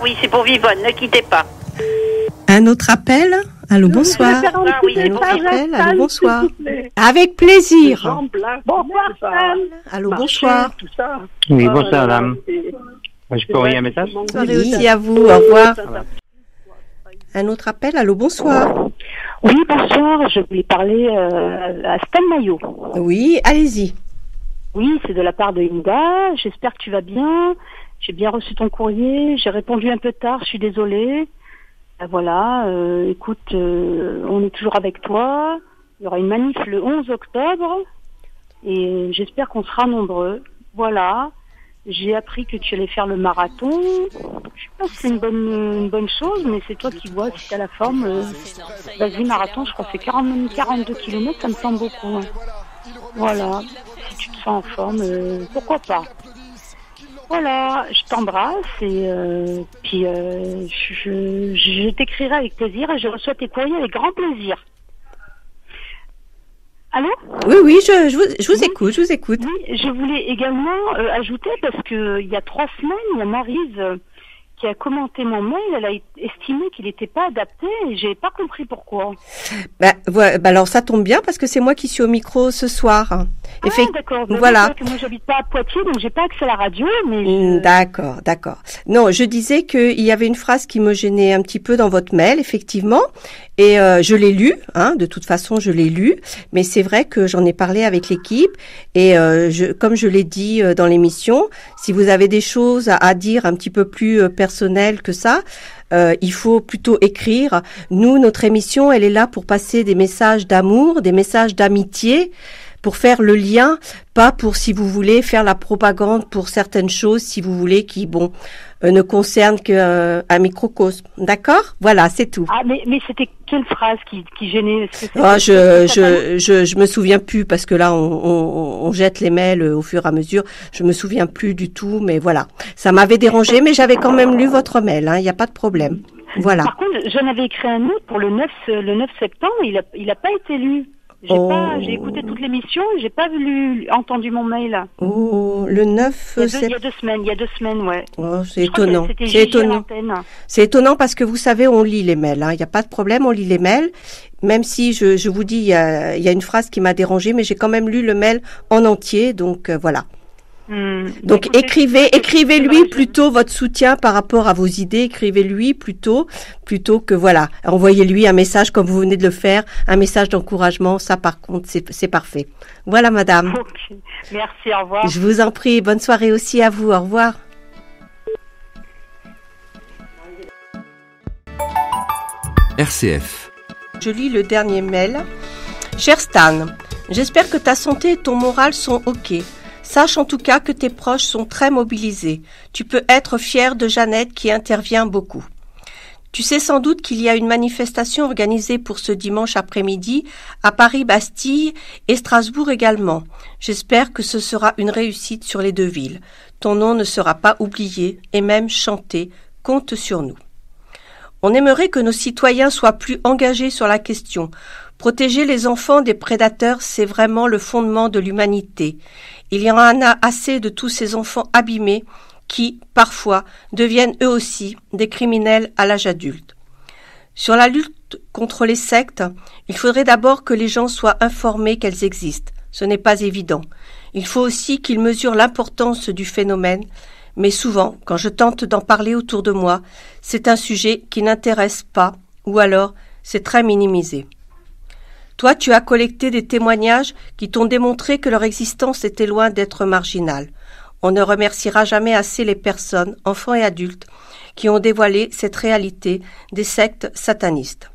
Oui, c'est pour Vivonne, ne quittez pas. Un autre appel? Allô, bonsoir. Oui, Un autre appel? Allô, bonsoir. s'il vous plaît. Avec plaisir. Bonsoir, Stan. Allô, bonsoir. Tout ça. Oui, bonsoir, madame. Je peux envoyer un message? Bonne soirée aussi à vous. Au revoir. Un autre appel? Allô, bonsoir. Oui, bonsoir, je voulais parler à Stan Maillot. Oui, allez-y. Oui, c'est de la part de Inda, j'espère que tu vas bien. J'ai bien reçu ton courrier, j'ai répondu un peu tard, je suis désolée. Voilà, écoute, on est toujours avec toi. Il y aura une manif le 11 octobre et j'espère qu'on sera nombreux. Voilà, j'ai appris que tu allais faire le marathon. Je sais pas si c'est une bonne chose, mais c'est toi qui vois si tu as la forme. Vas-y, marathon, je crois que c'est 42 km, ça me semble beaucoup. Hein. Voilà, si tu te sens en forme, pourquoi pas. Voilà, je t'embrasse et puis je t'écrirai avec plaisir et je reçois tes courriers avec grand plaisir. Allô? Oui, je vous écoute, je vous écoute. Oui, je voulais également ajouter, parce que il y a 3 semaines, il y a Maryse qui a commenté mon mail, elle a estimé qu'il n'était pas adapté et j'ai pas compris pourquoi. Alors ça tombe bien parce que c'est moi qui suis au micro ce soir. Ah, d'accord. Voilà. Moi, j'habite pas à Poitiers, donc j'ai pas accès à la radio, mais D'accord. Non, je disais qu'il y avait une phrase qui me gênait un petit peu dans votre mail, effectivement, et je l'ai lu. De toute façon, je l'ai lu, mais c'est vrai que j'en ai parlé avec l'équipe et comme je l'ai dit dans l'émission, si vous avez des choses à dire un petit peu plus personnelles que ça. Il faut plutôt écrire. Nous, notre émission, elle est là pour passer des messages d'amour, des messages d'amitié, pour faire le lien, pas pour, si vous voulez, faire la propagande pour certaines choses, si vous voulez, qui, ne concernent qu'un microcosme. D'accord? Voilà, c'est tout. Ah, mais c'était quelle phrase qui gênait? Je me souviens plus, parce que là, on jette les mails au fur et à mesure. Je me souviens plus du tout, mais voilà. Ça m'avait dérangé, mais j'avais quand même lu votre mail, il n'y a pas de problème. Voilà. Par contre, j'en avais écrit un autre pour le 9 septembre, il a pas été lu. J'ai écouté toute l'émission et j'ai pas entendu mon mail. Le 9 il y a 2 semaines, ouais. Oh, c'est étonnant. C'est étonnant parce que vous savez, on lit les mails, il n'y a pas de problème, on lit les mails. Même si je vous dis, il y a une phrase qui m'a dérangée, mais j'ai quand même lu le mail en entier, donc voilà. Donc écrivez-lui plutôt votre soutien par rapport à vos idées, écrivez-lui plutôt que voilà, envoyez-lui un message comme vous venez de le faire, un message d'encouragement, ça par contre c'est parfait. Voilà madame. Okay. Merci, au revoir. Je vous en prie, bonne soirée aussi à vous, au revoir. RCF. Je lis le dernier mail. Cher Stan, j'espère que ta santé et ton moral sont OK. Sache en tout cas que tes proches sont très mobilisés. Tu peux être fier de Jeannette qui intervient beaucoup. Tu sais sans doute qu'il y a une manifestation organisée pour ce dimanche après-midi à Paris-Bastille et Strasbourg également. J'espère que ce sera une réussite sur les 2 villes. Ton nom ne sera pas oublié et même chanté. Compte sur nous. On aimerait que nos citoyens soient plus engagés sur la question. Protéger les enfants des prédateurs, c'est vraiment le fondement de l'humanité. Il y en a assez de tous ces enfants abîmés qui, parfois, deviennent eux aussi des criminels à l'âge adulte. Sur la lutte contre les sectes, il faudrait d'abord que les gens soient informés qu'elles existent. Ce n'est pas évident. Il faut aussi qu'ils mesurent l'importance du phénomène, mais souvent, quand je tente d'en parler autour de moi, c'est un sujet qui n'intéresse pas, ou alors c'est très minimisé. Toi, tu as collecté des témoignages qui t'ont démontré que leur existence était loin d'être marginale. On ne remerciera jamais assez les personnes, enfants et adultes, qui ont dévoilé cette réalité des sectes satanistes.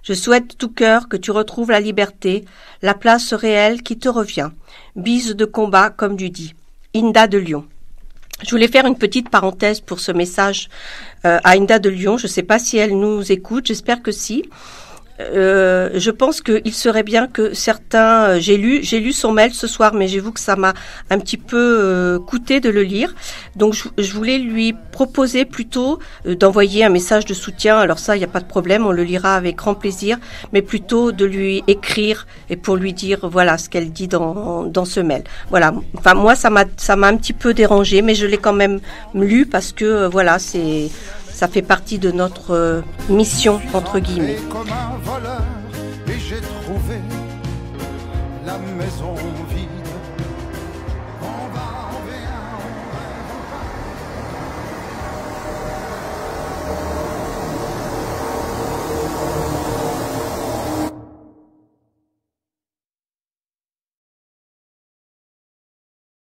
Je souhaite de tout cœur que tu retrouves la liberté, la place réelle qui te revient. Bise de combat, comme tu dis. Inda de Lyon. Je voulais faire une petite parenthèse pour ce message à Inda de Lyon. Je ne sais pas si elle nous écoute, j'espère que si. Je pense qu'il serait bien que certains... J'ai lu son mail ce soir, mais j'avoue que ça m'a un petit peu coûté de le lire. Donc je voulais lui proposer plutôt d'envoyer un message de soutien. Alors ça, il n'y a pas de problème, on le lira avec grand plaisir, mais plutôt de lui écrire et pour lui dire voilà ce qu'elle dit dans ce mail. Voilà. Enfin moi, ça m'a un petit peu dérangé, mais je l'ai quand même lu parce que voilà, Ça fait partie de notre mission, entre guillemets. Comme un voleur, et j'ai trouvé la maison vide.